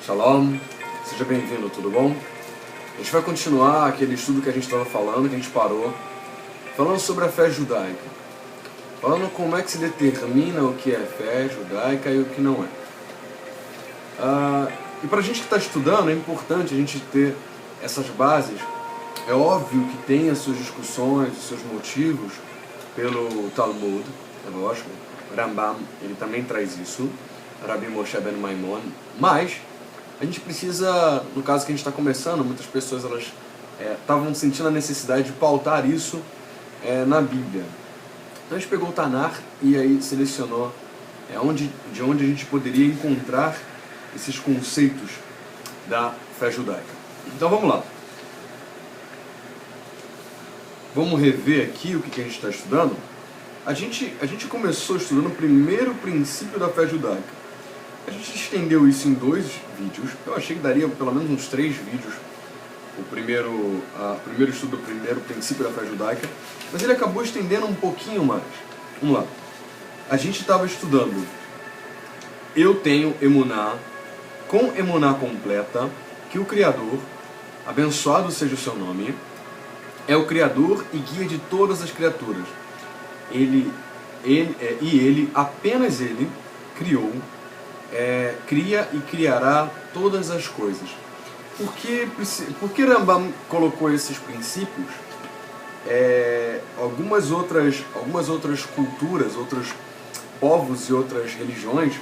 Shalom, seja bem-vindo, tudo bom? A gente vai continuar aquele estudo que a gente estava falando, que a gente parou, falando sobre a fé judaica, falando como é que se determina o que é fé judaica e o que não é. E para a gente que está estudando, é importante a gente ter essas bases. É óbvio que tem as suas discussões, os seus motivos pelo Talmud, é lógico, Rambam, ele também traz isso, Rabbi Moshe ben Maimon, mas a gente precisa, no caso que a gente está começando, muitas pessoas elas estavam sentindo a necessidade de pautar isso na Bíblia. Então a gente pegou o Tanar e aí selecionou de onde a gente poderia encontrar esses conceitos da fé judaica. Então vamos lá. Vamos rever aqui o que a gente está estudando. A gente começou estudando o primeiro princípio da fé judaica. A gente estendeu isso em 2 vídeos. Eu achei que daria pelo menos uns 3 vídeos o primeiro estudo do primeiro princípio da fé judaica, mas ele acabou estendendo um pouquinho mais. Vamos lá. A gente estava estudando eu tenho emuná, com emuná completa, que o Criador, abençoado seja o seu nome, é o Criador e guia de todas as criaturas. Ele, apenas Ele, criou, cria e criará todas as coisas. Por que Rambam colocou esses princípios? Algumas outras culturas, outros povos e outras religiões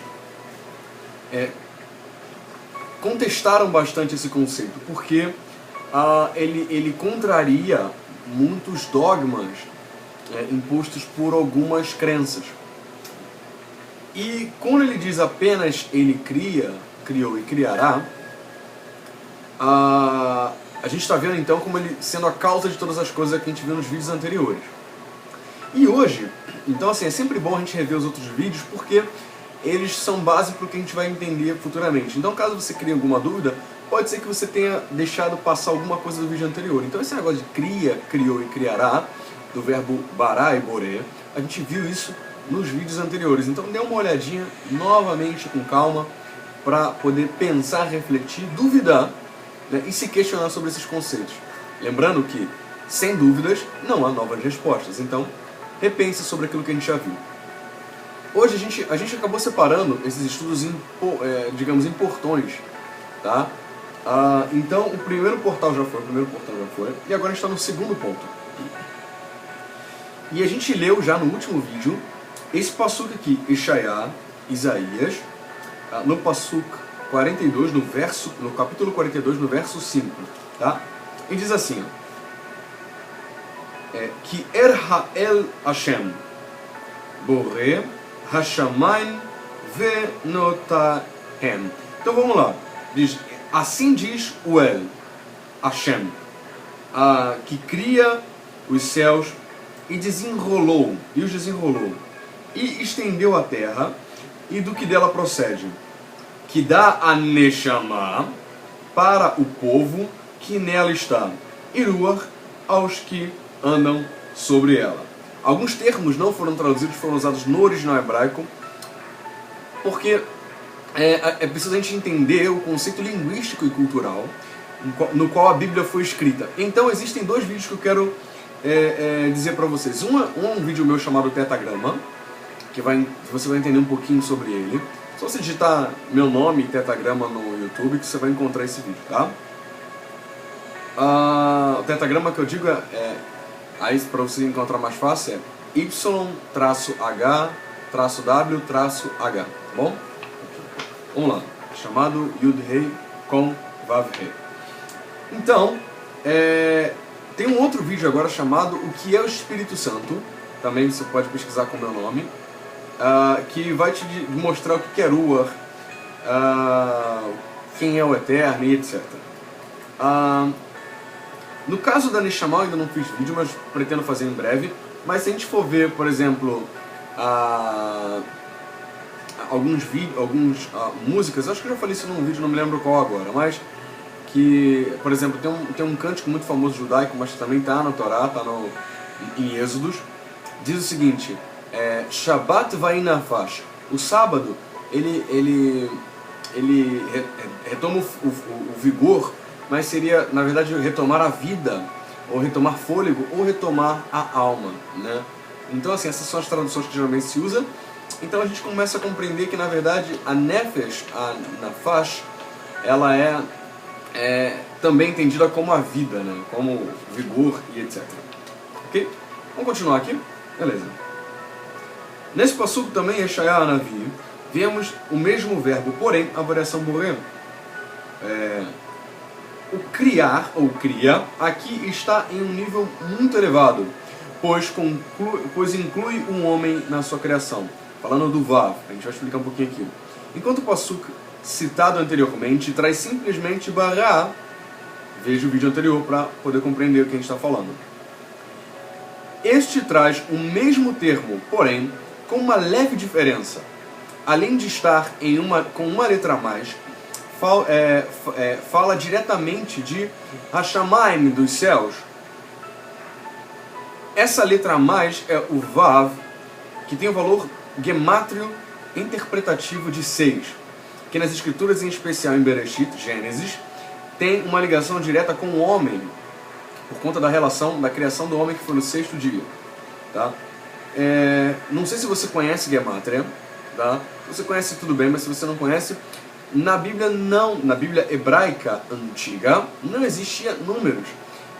contestaram bastante esse conceito, porque ele contraria muitos dogmas impostos por algumas crenças. E quando ele diz apenas ele criou e criará, a gente está vendo então como ele sendo a causa de todas as coisas que a gente viu nos vídeos anteriores. E hoje, então assim, é sempre bom a gente rever os outros vídeos, porque eles são base para o que a gente vai entender futuramente. Então caso você crie alguma dúvida, pode ser que você tenha deixado passar alguma coisa do vídeo anterior. Então esse negócio de cria, criou e criará, do verbo bará e boré, a gente viu isso nos vídeos anteriores. Então dê uma olhadinha novamente com calma para poder pensar, refletir, duvidar, né, e se questionar sobre esses conceitos. Lembrando que, sem dúvidas, não há novas respostas. Então, repense sobre aquilo que a gente já viu. Hoje a gente acabou separando esses estudos digamos, em portões. Tá? Então, o primeiro portal já foi, e agora a gente está no segundo ponto. E a gente leu já no último vídeo esse passuco aqui, Isaías, no passuco 42, no capítulo 42, no verso 5, tá? E diz assim, que Ha'el Hashem, Boré, Hashamayim Venotahem. Então vamos lá, diz, assim diz o El, Hashem, que cria os céus e os desenrolou, e estendeu a terra, e do que dela procede, que dá a Neshama para o povo que nela está, e Ruach aos que andam sobre ela. Alguns termos não foram traduzidos, foram usados no original hebraico, porque é preciso a gente entender o conceito linguístico e cultural no qual a Bíblia foi escrita. Então existem 2 vídeos que eu quero dizer para vocês. Um vídeo meu chamado Tetagrama, que você vai entender um pouquinho sobre ele. Só você digitar meu nome e Tetagrama no YouTube que você vai encontrar esse vídeo, tá? O Tetagrama que eu digo aí para você encontrar mais fácil Y-H-W-H, tá bom? Vamos lá, chamado Yud-Hei com Vav-Hei. Então, tem um outro vídeo agora chamado O que é o Espírito Santo, também você pode pesquisar com o meu nome, que vai te mostrar o que é Ruach, quem é o Eterno e etc. No caso da Neshama eu ainda não fiz vídeo, mas pretendo fazer em breve. Mas se a gente for ver, por exemplo, algumas músicas, acho que eu já falei isso num vídeo, não me lembro qual agora, mas que, por exemplo, tem um cântico muito famoso judaico, mas também está na Torá, está em Êxodos, diz o seguinte, Shabbat Vainafash, o sábado, ele retoma o vigor, mas seria, na verdade, retomar a vida, ou retomar fôlego, ou retomar a alma, né? Então, assim, essas são as traduções que geralmente se usa. Então a gente começa a compreender que, na verdade, a nefesh, a nafash, ela é também entendida como a vida, né? Como vigor e etc. Ok? Vamos continuar aqui? Beleza. Nesse passuco também, Yeshaya Anavi, vemos o mesmo verbo, porém, a variação boré. O criar, ou cria, aqui está em um nível muito elevado, pois inclui um homem na sua criação. Falando do Vav, a gente vai explicar um pouquinho aqui. Enquanto o passuco citado anteriormente traz simplesmente bará, veja o vídeo anterior para poder compreender o que a gente está falando. Este traz o mesmo termo, porém, com uma leve diferença. Além de estar com uma letra a mais, fala diretamente de Hashamayim, dos céus. Essa letra a mais é o Vav, que tem o valor gemátrio interpretativo de 6, que nas escrituras, em especial em Bereshit, Gênesis, tem uma ligação direta com o homem, por conta da relação da criação do homem que foi no 6º dia. Tá? Não sei se você conhece Gemátria, tá? Se você conhece, tudo bem, mas se você não conhece, na Bíblia hebraica antiga não existia números,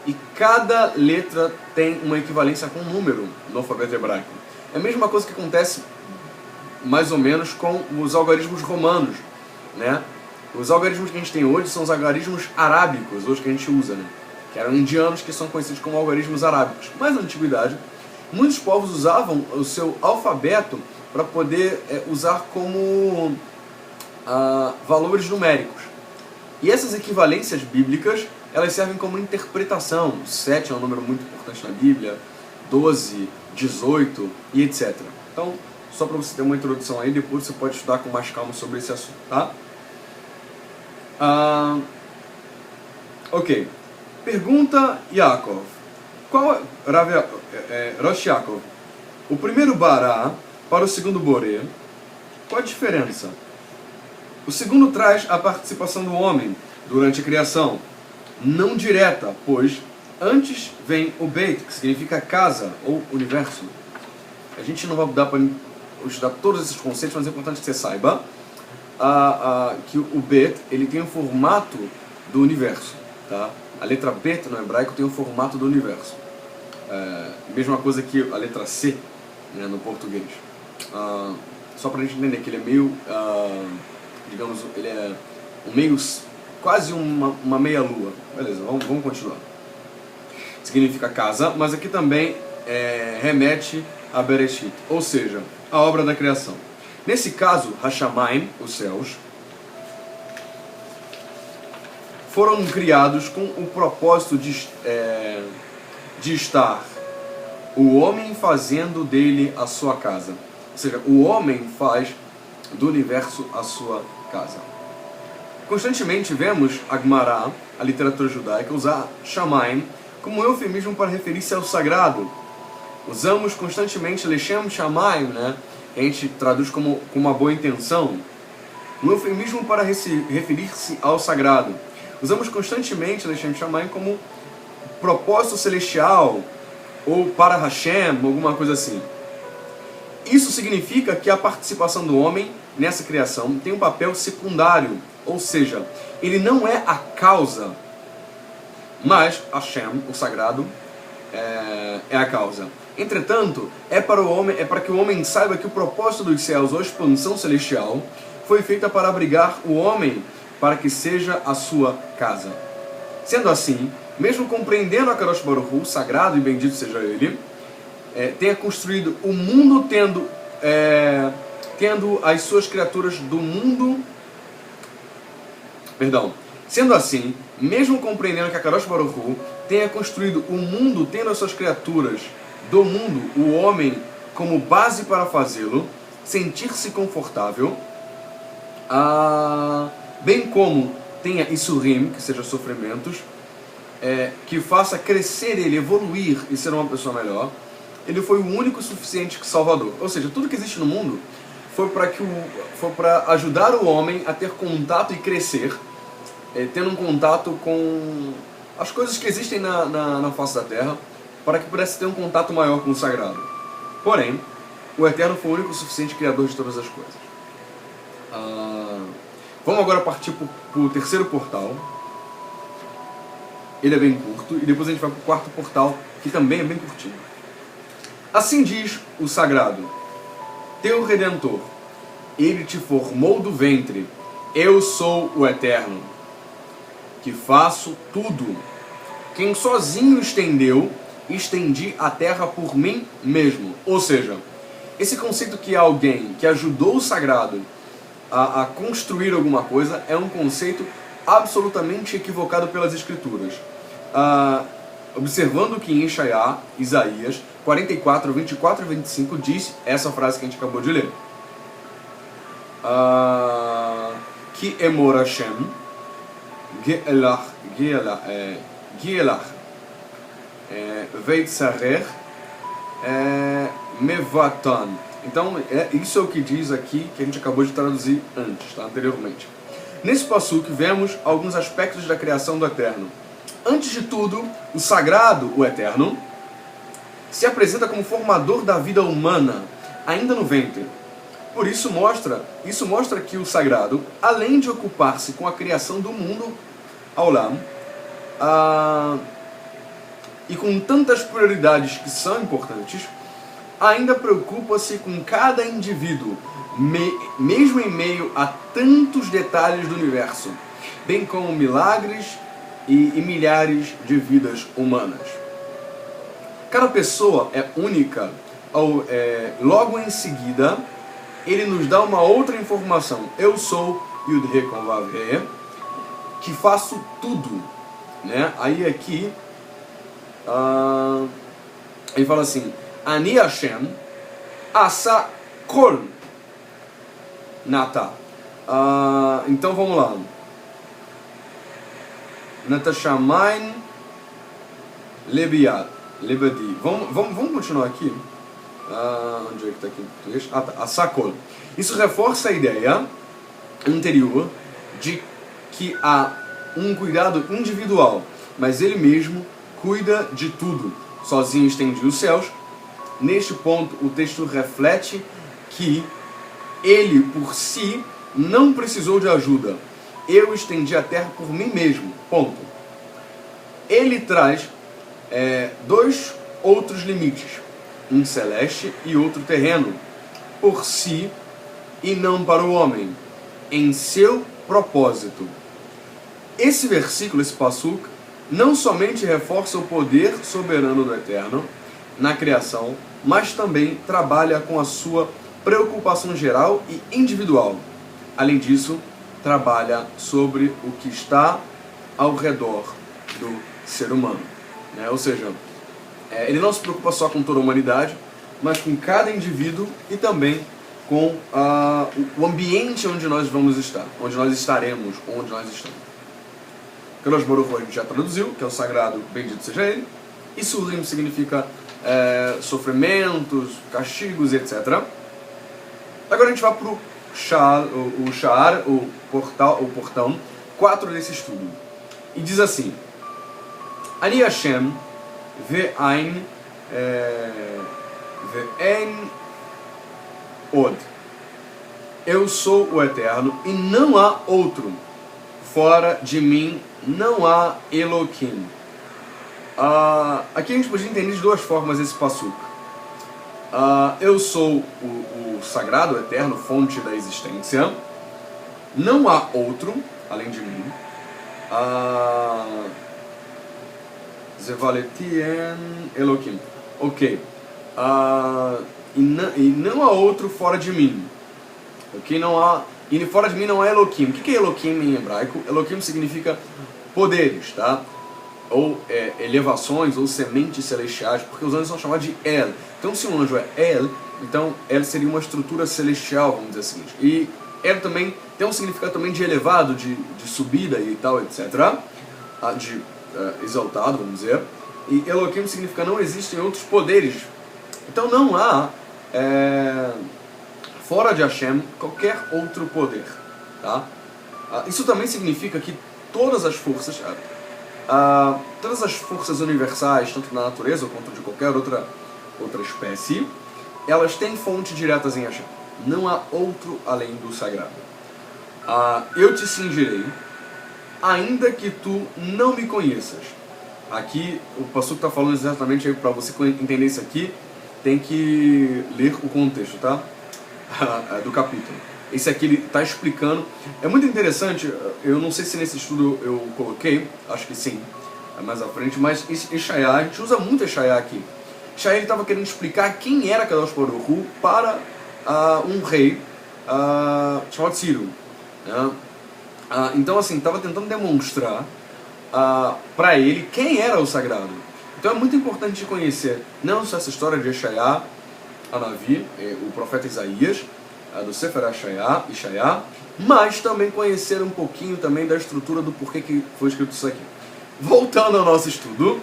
e cada letra tem uma equivalência com um número no alfabeto hebraico. É a mesma coisa que acontece mais ou menos com os algarismos romanos, né? Os algarismos que a gente tem hoje são os algarismos arábicos, hoje que a gente usa, né? Que eram indianos, que são conhecidos como algarismos arábicos. Mas na antiguidade, muitos povos usavam o seu alfabeto para poder usar como valores numéricos. E essas equivalências bíblicas, elas servem como interpretação. 7 é um número muito importante na Bíblia, 12, 18 e etc. Então, só para você ter uma introdução aí, depois você pode estudar com mais calma sobre esse assunto, tá? Ok. Pergunta Yaakov. Rosh Yaakov. O primeiro bará para o segundo boré, qual a diferença? O segundo traz a participação do homem durante a criação, não direta, pois antes vem o beit, que significa casa ou universo. A gente não vai dar para estudar todos esses conceitos, mas é importante que você saiba que o bet, ele tem o formato do universo, tá? A letra bet no hebraico tem o formato do universo. Mesma coisa que a letra C, né, no português. Só para a gente entender que ele é meio, digamos, ele é quase uma meia-lua. Beleza, vamos continuar. Significa casa, mas aqui também remete a Bereshit, ou seja, a obra da criação. Nesse caso, Hashamayim, os céus, foram criados com o propósito de estar o homem fazendo dele a sua casa. Ou seja, o homem faz do universo a sua casa. Constantemente vemos a Gemara, a literatura judaica, usar Shamayim como eufemismo para referir-se ao sagrado. Usamos constantemente Lechem Shamayim, né? A gente traduz como uma boa intenção. Um eufemismo para referir-se ao sagrado. Usamos constantemente Lechem Shamayim como propósito celestial, ou para Hashem, alguma coisa assim. Isso significa que a participação do homem nessa criação tem um papel secundário, ou seja, ele não é a causa, mas Hashem, o sagrado, é a causa. Entretanto, é para que o homem saiba que o propósito dos céus, ou a expansão celestial, foi feita para abrigar o homem para que seja a sua casa. Sendo assim, mesmo compreendendo a Kadosh Baruch Hu, sagrado e bendito seja ele, tenha construído o mundo tendo as suas criaturas do mundo. Sendo assim, mesmo compreendendo que a Kadosh Baruch Hu tenha construído o mundo tendo as suas criaturas do mundo, o homem, como base para fazê-lo, sentir-se confortável, bem como tenha Isurim, que sejam sofrimentos, que faça crescer ele, evoluir e ser uma pessoa melhor, ele foi o único suficiente salvador. Ou seja, tudo que existe no mundo foi para ajudar o homem a ter contato e crescer, tendo um contato com as coisas que existem na face da Terra, para que pudesse ter um contato maior com o sagrado. Porém, o Eterno foi o único e suficiente Criador de todas as coisas. Vamos agora partir para o terceiro portal. Ele é bem curto, e depois a gente vai para o quarto portal, que também é bem curtinho. Assim diz o sagrado: teu Redentor, ele te formou do ventre, eu sou o Eterno, que faço tudo. Quem sozinho estendi a terra por mim mesmo. Ou seja, esse conceito que alguém que ajudou o sagrado a construir alguma coisa é um conceito absolutamente equivocado pelas escrituras. Observando que em Isaías 44, 24 e 25 diz essa frase que a gente acabou de ler. Ki emor Hashem ge'elach veitzarer mevatan. Então, isso é o que diz aqui, que a gente acabou de traduzir antes, tá? Anteriormente. Nesse passuque, vemos alguns aspectos da criação do Eterno. Antes de tudo, o sagrado, o Eterno, se apresenta como formador da vida humana, ainda no ventre. Por isso mostra que o sagrado, além de ocupar-se com a criação do mundo, Aulam, e com tantas prioridades que são importantes, ainda preocupa-se com cada indivíduo, mesmo em meio a tantos detalhes do universo, bem como milagres e milhares de vidas humanas. Cada pessoa é única. Logo em seguida, ele nos dá uma outra informação. Eu sou Yud-He com Vav-He, que faço tudo. Né? Aí aqui, ele fala assim: Ani Hashem asa kol nata. Então vamos lá. Natashamain lebiyad lebedi. Vamos continuar aqui. Onde é que está aqui em português? Tá. Asakol. Isso reforça a ideia anterior de que há um cuidado individual, mas ele mesmo cuida de tudo. Sozinho estendi os céus. Neste ponto, o texto reflete que ele, por si, não precisou de ajuda. Eu estendi a terra por mim mesmo. Ponto. Ele traz dois outros limites, um celeste e outro terreno, por si e não para o homem, em seu propósito. Esse versículo, esse passuk, não somente reforça o poder soberano do Eterno na criação, mas também trabalha com a sua preocupação geral e individual. Além disso, trabalha sobre o que está ao redor do ser humano. Né? Ou seja, ele não se preocupa só com toda a humanidade, mas com cada indivíduo e também com o ambiente onde nós vamos estar, onde nós estaremos, onde nós estamos. Kadosh Baruch Hu a gente já traduziu, que é o sagrado, bendito seja ele. E Surim significa sofrimentos, castigos, etc. Agora a gente vai para o Sha'ar, o portão 4 desse estudo. E diz assim: Ani Hashem ve'ain od. Eu sou o Eterno e não há outro. Fora de mim não há Elohim. Aqui a gente pode entender de duas formas esse passuk. Eu sou o sagrado, o eterno, fonte da existência. Não há outro além de mim. Zevaletien Elohim. Ok. E não há outro fora de mim. Ok? Não há. E fora de mim não há Elohim. O que é Elohim em hebraico? Elohim significa poderes, tá? Ou elevações, ou sementes celestiais, porque os anjos são chamados de El. Então se um anjo é El, então El seria uma estrutura celestial, vamos dizer assim. E El também tem um significado também de elevado, de subida e tal, etc. De exaltado, vamos dizer. E Elohim significa não existem outros poderes. Então não há fora de Hashem, qualquer outro poder. Tá? Isso também significa que todas as forças universais, tanto da natureza quanto de qualquer outra espécie, elas têm fonte diretas em Hashem. Não há outro além do sagrado. Eu te cingirei, ainda que tu não me conheças. Aqui, o pastor está falando exatamente, para você entender isso aqui, tem que ler o contexto, tá? Do capítulo. Esse aqui ele está explicando. É muito interessante, eu não sei se nesse estudo eu coloquei, acho que sim, mais à frente, mas Eshaiá, a gente usa muito Eshaiá aqui. Eshaiá estava querendo explicar quem era Kadosh Baruch Hu para um rei chamado Ciro. Né? Então, assim, estava tentando demonstrar para ele quem era o sagrado. Então é muito importante de conhecer não só essa história de Eshaiá, Anavi, o profeta Isaías, do Sefer Eshaiá, mas também conhecer um pouquinho também da estrutura do porquê que foi escrito isso aqui. Voltando ao nosso estudo,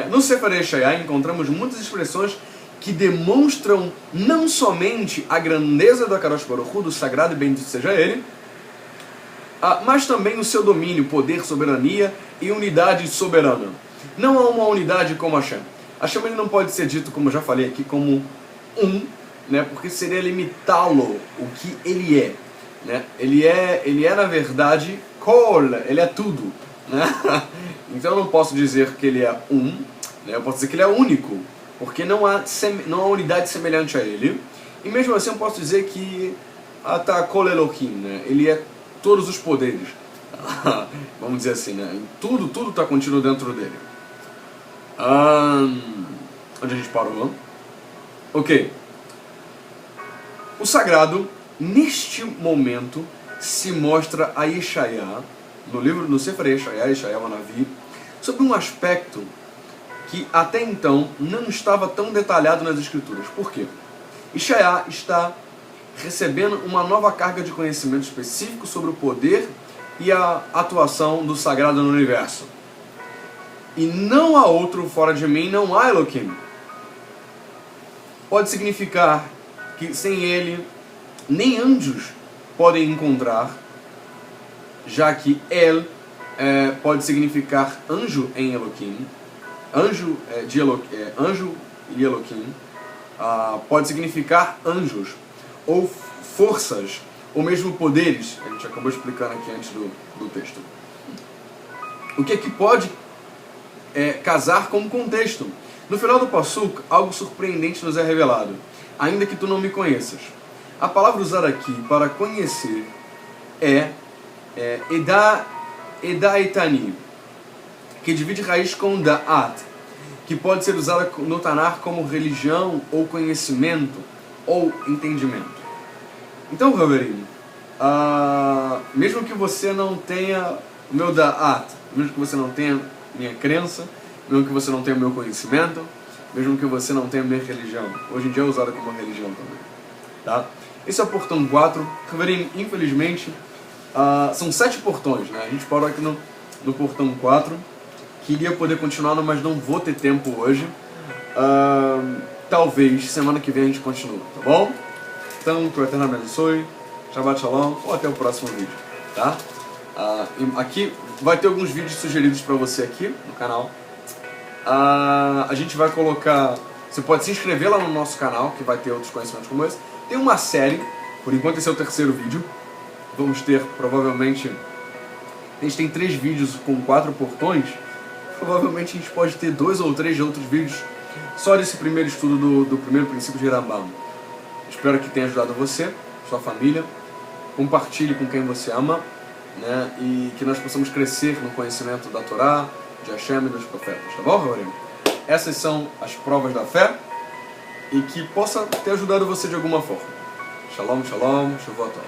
no Sefer Eshaiá encontramos muitas expressões que demonstram não somente a grandeza do Kadosh Baruch Hu, do sagrado e bendito seja ele, mas também o seu domínio, poder, soberania e unidade soberana. Não há uma unidade como Hashem. Hashem ele não pode ser dito, como eu já falei aqui, como né, porque seria limitá-lo, o que ele é. Né? Ele é na verdade, kol, ele é tudo. Né? Então eu não posso dizer que ele é né? Eu posso dizer que ele é único, porque não há unidade semelhante a ele. E mesmo assim eu posso dizer que tá kol Elohim, né? Ele é todos os poderes. Vamos dizer assim, né? Tudo está contido dentro dele. Onde a gente parou? Ok. O sagrado, neste momento, se mostra a Eshaiá, no Sefer Eshaiá Anavi, sobre um aspecto que até então não estava tão detalhado nas escrituras. Por quê? Eshaiá está recebendo uma nova carga de conhecimento específico sobre o poder e a atuação do sagrado no universo. E não há outro fora de mim, não há Elohim. Pode significar que sem ele, nem anjos podem encontrar, já que El pode significar anjo em Elohim, anjo e Elohim, pode significar anjos, ou forças, ou mesmo poderes. A gente acabou explicando aqui antes do texto. O que aqui pode casar com o contexto. No final do Pasuk, algo surpreendente nos é revelado. Ainda que tu não me conheças. A palavra usada aqui para conhecer é Edaetani, que divide raiz com Da'at, que pode ser usada no Tanar como religião, ou conhecimento, ou entendimento. Então, Raverim, mesmo que você não tenha o meu Da'at, mesmo que você não tenha minha crença, mesmo que você não tenha o meu conhecimento, mesmo que você não tenha a minha religião, hoje em dia é usada como religião também. Tá? Esse é o portão 4. Raverim, infelizmente, são 7 portões, né? A gente parou aqui no portão 4. Queria poder continuar, mas não vou ter tempo hoje. Talvez semana que vem a gente continue, tá bom? Então, que o Eterno abençoe. Shabbat Shalom. Ou até o próximo vídeo, tá? Aqui vai ter alguns vídeos sugeridos para você aqui no canal. A gente vai colocar... Você pode se inscrever lá no nosso canal, que vai ter outros conhecimentos como esse. Tem uma série, por enquanto esse é o 3º vídeo. Vamos ter, provavelmente... A gente tem 3 vídeos com 4 portões. Provavelmente a gente pode ter 2 ou 3 outros vídeos só desse primeiro estudo do primeiro princípio de Rambam. Espero que tenha ajudado você, sua família. Compartilhe com quem você ama, né? E que nós possamos crescer no conhecimento da Torá, de Hashem e dos profetas. Tá bom, Raverim? Essas são as provas da fé e que possa ter ajudado você de alguma forma. Shalom, shalom, Shavuot Tov.